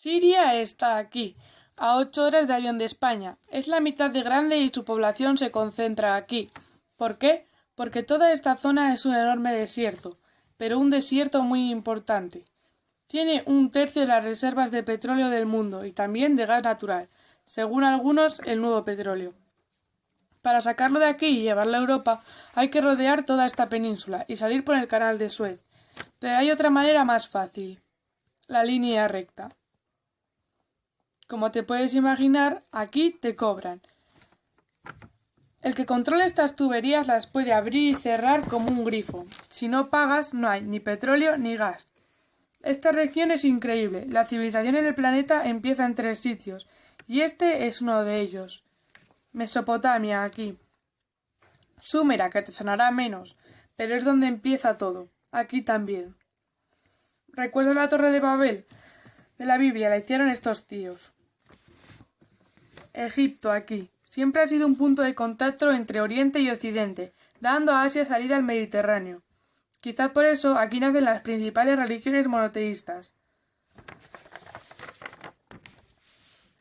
Siria está aquí, a 8 horas de avión de España. Es la mitad de grande y su población se concentra aquí. ¿Por qué? Porque toda esta zona es un enorme desierto, pero un desierto muy importante. Tiene 1/3 de las reservas de petróleo del mundo y también de gas natural, según algunos el nuevo petróleo. Para sacarlo de aquí y llevarlo a Europa hay que rodear toda esta península y salir por el canal de Suez. Pero hay otra manera más fácil, la línea recta. Como te puedes imaginar, aquí te cobran. El que controle estas tuberías las puede abrir y cerrar como un grifo. Si no pagas, no hay ni petróleo ni gas. Esta región es increíble. La civilización en el planeta empieza en 3 sitios, y este es uno de ellos. Mesopotamia, aquí. Súmera, que te sonará menos, pero es donde empieza todo. Aquí también. ¿Recuerdas la Torre de Babel? De la Biblia la hicieron estos tíos. Egipto, aquí. Siempre ha sido un punto de contacto entre Oriente y Occidente, dando a Asia salida al Mediterráneo. Quizás por eso aquí nacen las principales religiones monoteístas.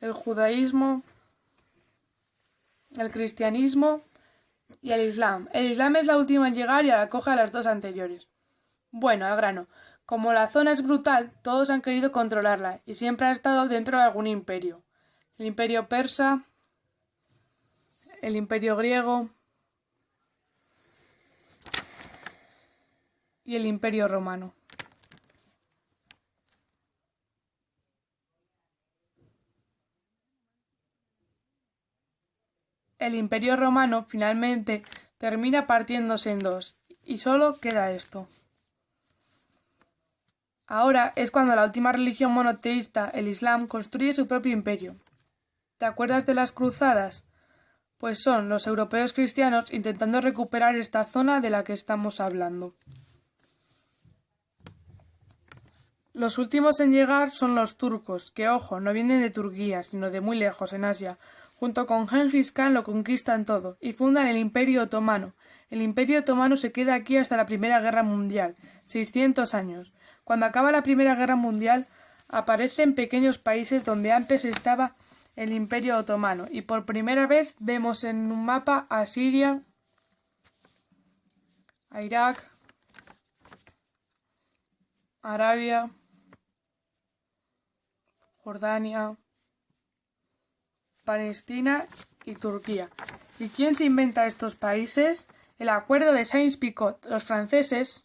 El judaísmo, el cristianismo y el islam. El islam es la última en llegar y acoge a las 2 anteriores. Bueno, al grano. Como la zona es brutal, todos han querido controlarla y siempre ha estado dentro de algún imperio. El imperio persa, el imperio griego y el imperio romano. El imperio romano finalmente termina partiéndose en 2 y solo queda esto. Ahora es cuando la última religión monoteísta, el Islam, construye su propio imperio. ¿Te acuerdas de las cruzadas? Pues son los europeos cristianos intentando recuperar esta zona de la que estamos hablando. Los últimos en llegar son los turcos, que ojo, no vienen de Turquía, sino de muy lejos, en Asia. Junto con Gengis Khan lo conquistan todo y fundan el Imperio Otomano. El Imperio Otomano se queda aquí hasta la Primera Guerra Mundial, 600 años. Cuando acaba la Primera Guerra Mundial, aparecen pequeños países donde antes estaba el Imperio Otomano y por primera vez vemos en un mapa a Siria, a Irak, Arabia, Jordania, Palestina y Turquía. ¿Y quién se inventa estos países? El acuerdo de Sykes-Picot. Los franceses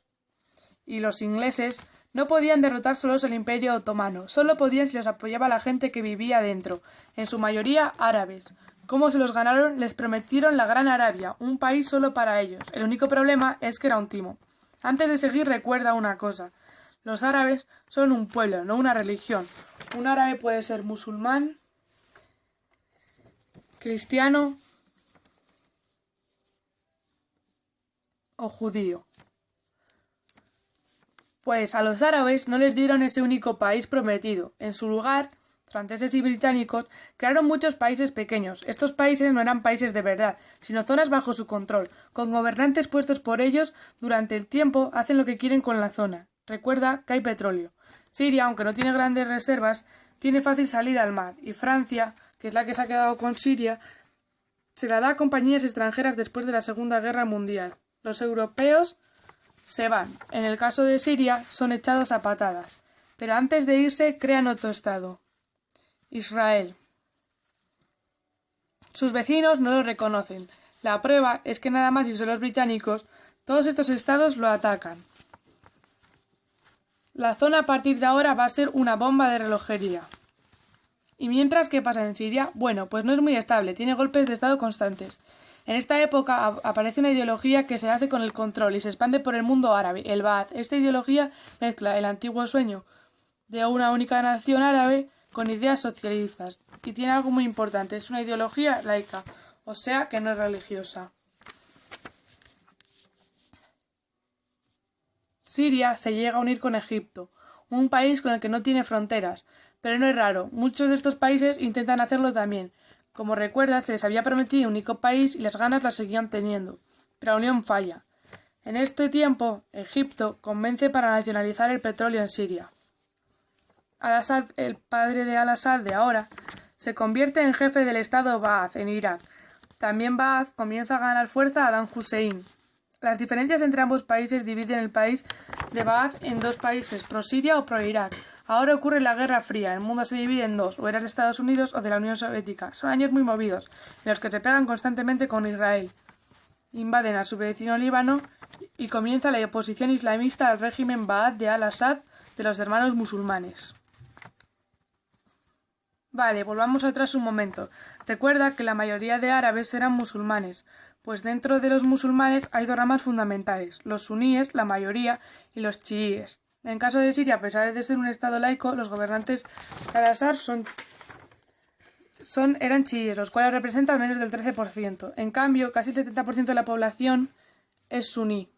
y los ingleses no podían derrotar solos el Imperio Otomano, solo podían si los apoyaba la gente que vivía dentro, en su mayoría árabes. ¿Cómo se los ganaron? Les prometieron la Gran Arabia, un país solo para ellos. El único problema es que era un timo. Antes de seguir, recuerda una cosa. Los árabes son un pueblo, no una religión. Un árabe puede ser musulmán, cristiano o judío. Pues a los árabes no les dieron ese único país prometido. En su lugar, franceses y británicos crearon muchos países pequeños. Estos países no eran países de verdad, sino zonas bajo su control. Con gobernantes puestos por ellos, durante el tiempo hacen lo que quieren con la zona. Recuerda que hay petróleo. Siria, aunque no tiene grandes reservas, tiene fácil salida al mar. Y Francia, que es la que se ha quedado con Siria, se la da a compañías extranjeras después de la Segunda Guerra Mundial. Los europeos se van. En el caso de Siria, son echados a patadas. Pero antes de irse, crean otro estado. Israel. Sus vecinos no lo reconocen. La prueba es que nada más y son los británicos, todos estos estados lo atacan. La zona a partir de ahora va a ser una bomba de relojería. ¿Y mientras qué pasa en Siria? Bueno, pues no es muy estable, tiene golpes de estado constantes. En esta época aparece una ideología que se hace con el control y se expande por el mundo árabe, el Ba'ath. Esta ideología mezcla el antiguo sueño de una única nación árabe con ideas socialistas. Y tiene algo muy importante, es una ideología laica, o sea que no es religiosa. Siria se llega a unir con Egipto, un país con el que no tiene fronteras, pero no es raro, muchos de estos países intentan hacerlo también. Como recuerdas, se les había prometido un único país y las ganas las seguían teniendo, pero la unión falla. En este tiempo, Egipto convence para nacionalizar el petróleo en Siria. Al-Assad, el padre de Al-Assad de ahora, se convierte en jefe del estado Ba'ath en Irak. También Ba'ath comienza a ganar fuerza a Saddam Hussein. Las diferencias entre ambos países dividen el país de Ba'ath en dos países, pro-Siria o pro-Irak. Ahora ocurre la Guerra Fría, el mundo se divide en dos, o eras de Estados Unidos o de la Unión Soviética. Son años muy movidos, en los que se pegan constantemente con Israel. Invaden a su vecino Líbano y comienza la oposición islamista al régimen Ba'ath de Al-Assad de los hermanos musulmanes. Vale, volvamos atrás un momento. Recuerda que la mayoría de árabes eran musulmanes, pues dentro de los musulmanes hay dos ramas fundamentales, los suníes, la mayoría, y los chiíes. En caso de Siria, a pesar de ser un estado laico, los gobernantes de Al-Assad eran chiíes, los cuales representan menos del 13%. En cambio, casi el 70% de la población es suní.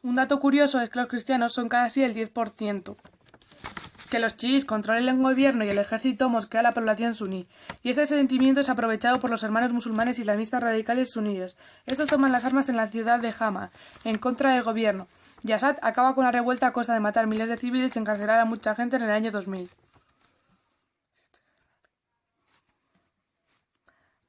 Un dato curioso es que los cristianos son casi el 10%. Que los chiíes controlen el gobierno y el ejército mosquea a la población suní, y este sentimiento es aprovechado por los hermanos musulmanes islamistas radicales suníes. Estos toman las armas en la ciudad de Hama, en contra del gobierno, y Assad acaba con la revuelta a costa de matar miles de civiles y encarcelar a mucha gente en el año 2000.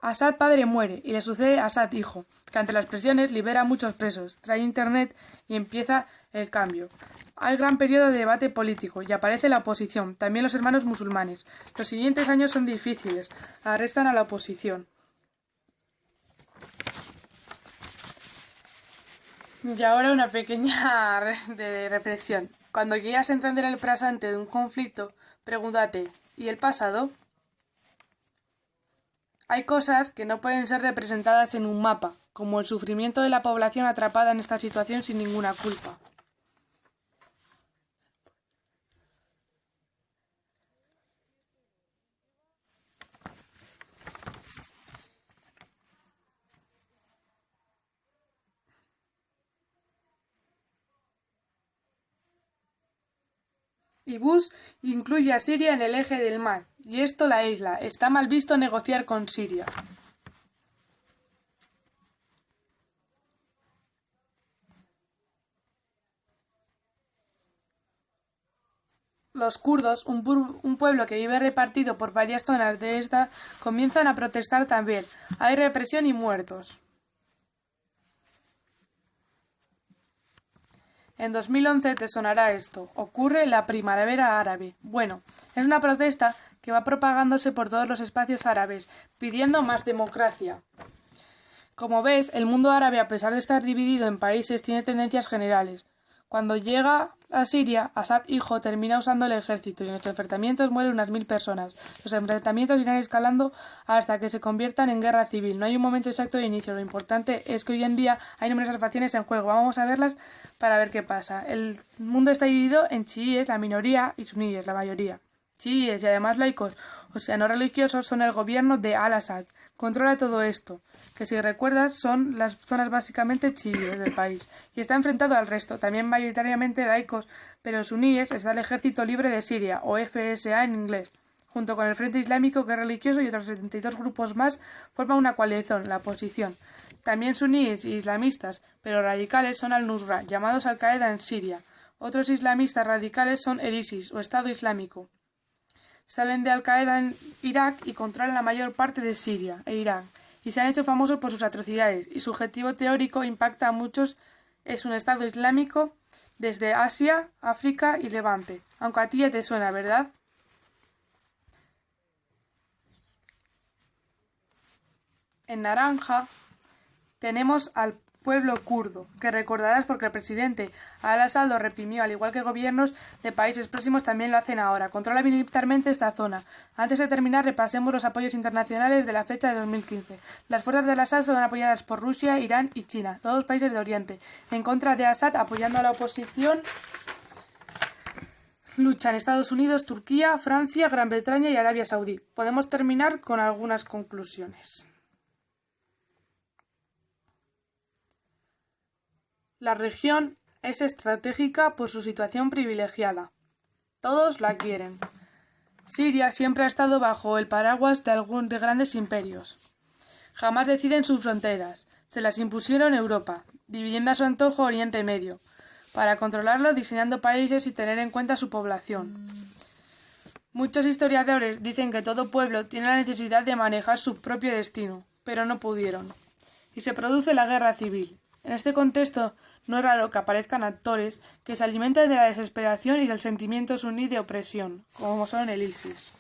Assad padre muere y le sucede Assad hijo, que ante las presiones libera a muchos presos, trae internet y empieza el cambio. Hay gran periodo de debate político y aparece la oposición, también los hermanos musulmanes. Los siguientes años son difíciles, arrestan a la oposición. Y ahora una pequeña reflexión. Cuando quieras entender el presente de un conflicto, pregúntate, ¿y el pasado? Hay cosas que no pueden ser representadas en un mapa, como el sufrimiento de la población atrapada en esta situación sin ninguna culpa. Y Bush incluye a Siria en el eje del mal, y esto la isla. Está mal visto negociar con Siria. Los kurdos, un pueblo que vive repartido por varias zonas de esta, comienzan a protestar también. Hay represión y muertos. En 2011 te sonará esto. Ocurre la primavera árabe. Bueno, es una protesta que va propagándose por todos los espacios árabes, pidiendo más democracia. Como ves, el mundo árabe, a pesar de estar dividido en países, tiene tendencias generales. Cuando llega a Siria, Assad hijo termina usando el ejército y en los enfrentamientos mueren unas 1000 personas. Los enfrentamientos irán escalando hasta que se conviertan en guerra civil. No hay un momento exacto de inicio. Lo importante es que hoy en día hay numerosas facciones en juego. Vamos a verlas para ver qué pasa. El mundo está dividido en chiíes, la minoría, y suníes, la mayoría. Chiíes y además laicos, o sea, no religiosos, son el gobierno de Al-Assad. Controla todo esto, que si recuerdas son las zonas básicamente chiíes del país, y está enfrentado al resto, también mayoritariamente laicos, pero suníes está el Ejército Libre de Siria, o FSA en inglés. Junto con el Frente Islámico, que es religioso, y otros 72 grupos más, forman una coalición, la oposición. También suníes y islamistas, pero radicales, son al-Nusra, llamados Al-Qaeda en Siria. Otros islamistas radicales son el ISIS, o Estado Islámico. Salen de Al-Qaeda en Irak y controlan la mayor parte de Siria e Irán, y se han hecho famosos por sus atrocidades, y su objetivo teórico impacta a muchos, es un Estado Islámico desde Asia, África y Levante, aunque a ti ya te suena, ¿verdad? En naranja tenemos al pueblo kurdo, que recordarás porque el presidente Al-Assad lo reprimió, al igual que gobiernos de países próximos también lo hacen ahora. Controla militarmente esta zona. Antes de terminar, repasemos los apoyos internacionales de la fecha de 2015. Las fuerzas de Al-Assad son apoyadas por Rusia, Irán y China, todos países de Oriente. En contra de Assad, apoyando a la oposición, luchan Estados Unidos, Turquía, Francia, Gran Bretaña y Arabia Saudí. Podemos terminar con algunas conclusiones. La región es estratégica por su situación privilegiada. Todos la quieren. Siria siempre ha estado bajo el paraguas de grandes imperios. Jamás deciden sus fronteras. Se las impusieron Europa, dividiendo a su antojo Oriente Medio. para controlarlo diseñando países y tener en cuenta su población. Muchos historiadores dicen que todo pueblo tiene la necesidad de manejar su propio destino, pero no pudieron. Y se produce la guerra civil. En este contexto, no es raro que aparezcan actores que se alimentan de la desesperación y del sentimiento suní de opresión, como son el ISIS.